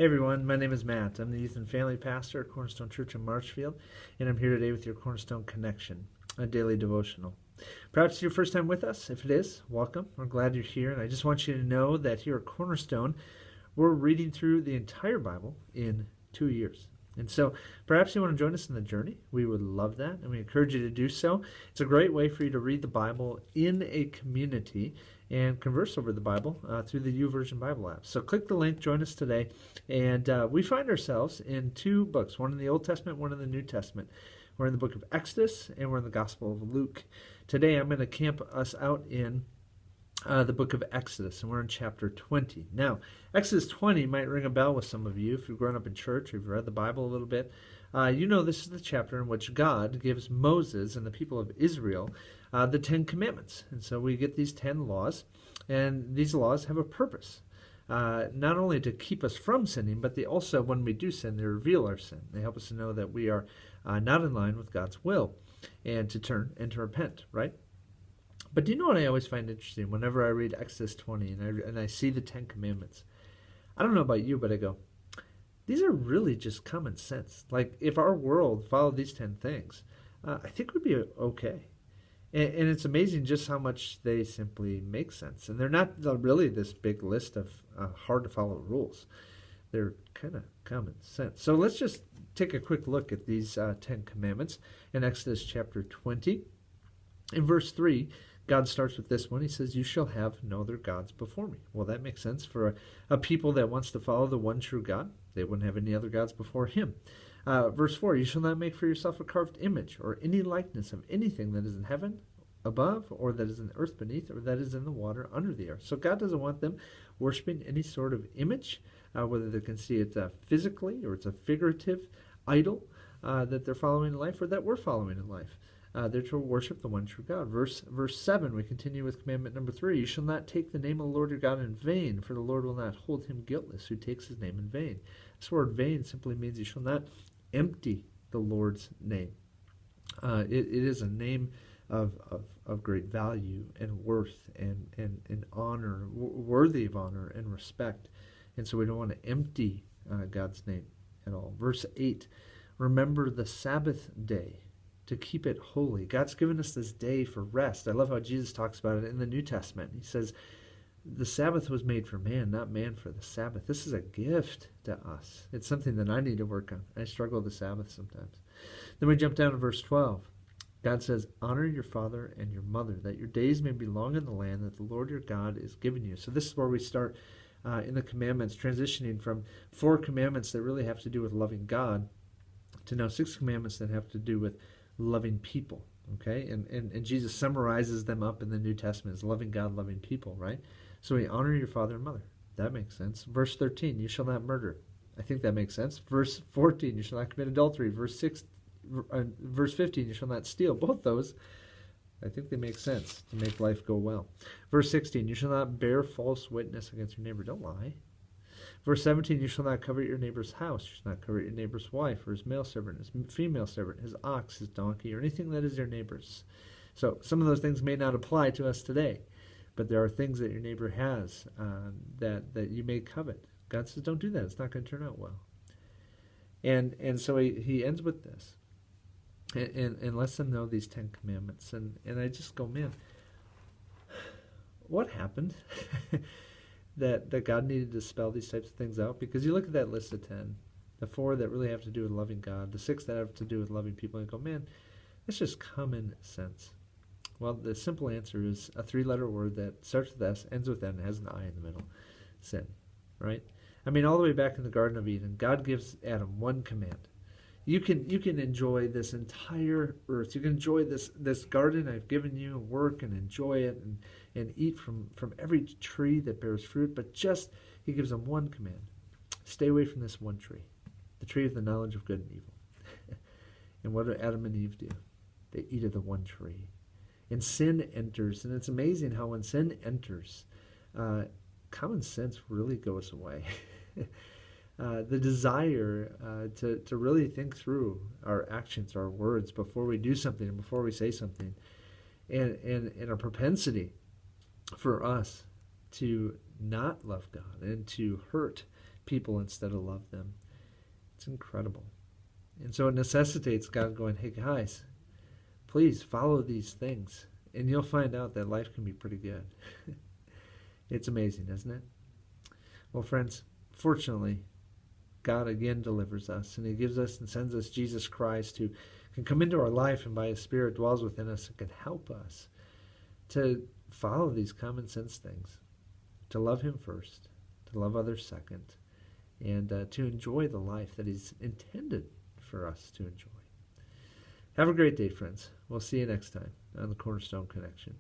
Hey everyone, my name is Matt. I'm the youth and family pastor at Cornerstone Church in Marshfield, and I'm here today with your Cornerstone Connection, a daily devotional. Perhaps it's your first time with us. If it is, welcome. We're glad you're here, and I just want you to know that here at Cornerstone, we're reading through the entire Bible in 2 years. And so perhaps you want to join us in the journey. We would love that, and we encourage you to do so. It's a great way for you to read the Bible in a community and converse over the Bible through the YouVersion Bible app. So click the link, join us today, and we find ourselves in two books, one in the Old Testament, one in the New Testament. We're in the book of Exodus, and we're in the Gospel of Luke. Today I'm going to camp us out in the book of Exodus, and we're in chapter 20. Now, Exodus 20 might ring a bell with some of you if you've grown up in church or you've read the Bible a little bit. You know this is the chapter in which God gives Moses and the people of Israel the 10 Commandments. And so we get these 10 laws, and these laws have a purpose. Not only to keep us from sinning, but they also, when we do sin, they reveal our sin. They help us to know that we are not in line with God's will, and to turn and to repent, right? But do you know what I always find interesting whenever I read Exodus 20 and I see the 10 Commandments? I don't know about you, but I go, these are really just common sense. Like, if our world followed these 10 things, I think we'd be okay. And it's amazing just how much they simply make sense. And they're not really this big list of hard-to-follow rules. They're kind of common sense. So let's just take a quick look at these 10 Commandments in Exodus chapter 20. In verse 3, God starts with this one. He says, "You shall have no other gods before me." Well, that makes sense for a people that wants to follow the one true God. They wouldn't have any other gods before him. Verse 4, "You shall not make for yourself a carved image or any likeness of anything that is in heaven above, or that is in the earth beneath, or that is in the water under the earth." So God doesn't want them worshiping any sort of image, whether they can see it physically or it's a figurative idol that they're following in life or that we're following in life. They're to worship the one true God. Verse 7, we continue with commandment number 3. "You shall not take the name of the Lord your God in vain, for the Lord will not hold him guiltless who takes his name in vain." This word vain simply means you shall not empty the Lord's name. It is a name of great value and worth and honor, worthy of honor and respect. And so we don't want to empty God's name at all. Verse 8, "Remember the Sabbath day to keep it holy." God's given us this day for rest. I love how Jesus talks about it in the New Testament. He says, the Sabbath was made for man, not man for the Sabbath. This is a gift to us. It's something that I need to work on. I struggle with the Sabbath sometimes. Then we jump down to verse 12. God says, "Honor your father and your mother, that your days may be long in the land that the Lord your God is giving you." So this is where we start in the commandments, transitioning from 4 commandments that really have to do with loving God to now 6 commandments that have to do with loving people. Okay, and Jesus summarizes them up in the New Testament as loving God, loving people, right? So we honor your father and mother. That makes sense. Verse 13, "You shall not murder." I think that makes sense. Verse 14, "You shall not commit adultery." Verse 15, "You shall not steal." Both those, I think they make sense to make life go well. Verse 16, "You shall not bear false witness against your neighbor." Don't lie. Verse 17, "You shall not covet your neighbor's house. You shall not covet your neighbor's wife, or his male servant, his female servant, his ox, his donkey, or anything that is your neighbor's." So some of those things may not apply to us today, but there are things that your neighbor has that you may covet. God says, don't do that. It's not going to turn out well. And so he ends with this and lets them know these 10 commandments. And I just go, man, what happened? that God needed to spell these types of things out? Because you look at that list of 10, the 4 that really have to do with loving God, the 6 that have to do with loving people, and go, man, that's just common sense. Well, the simple answer is a 3-letter word that starts with S, ends with N, and has an I in the middle. Sin, right? I mean, all the way back in the Garden of Eden, God gives Adam one command. You can enjoy this entire earth. You can enjoy this garden I've given you, work and enjoy it, and eat from every tree that bears fruit. But just, he gives them one command. Stay away from this one tree, the tree of the knowledge of good and evil. And what do Adam and Eve do? They eat of the one tree. And sin enters. And it's amazing how when sin enters, common sense really goes away. The desire to really think through our actions, our words, before we do something and before we say something, and a propensity for us to not love God and to hurt people instead of love them. It's incredible. And so it necessitates God going, hey guys, please follow these things, and you'll find out that life can be pretty good. It's amazing, isn't it? Well, friends, fortunately, God again delivers us, and he gives us and sends us Jesus Christ, who can come into our life and by his Spirit dwells within us and can help us to follow these common sense things, to love him first, to love others second, and to enjoy the life that he's intended for us to enjoy. Have a great day, friends. We'll see you next time on the Cornerstone Connection.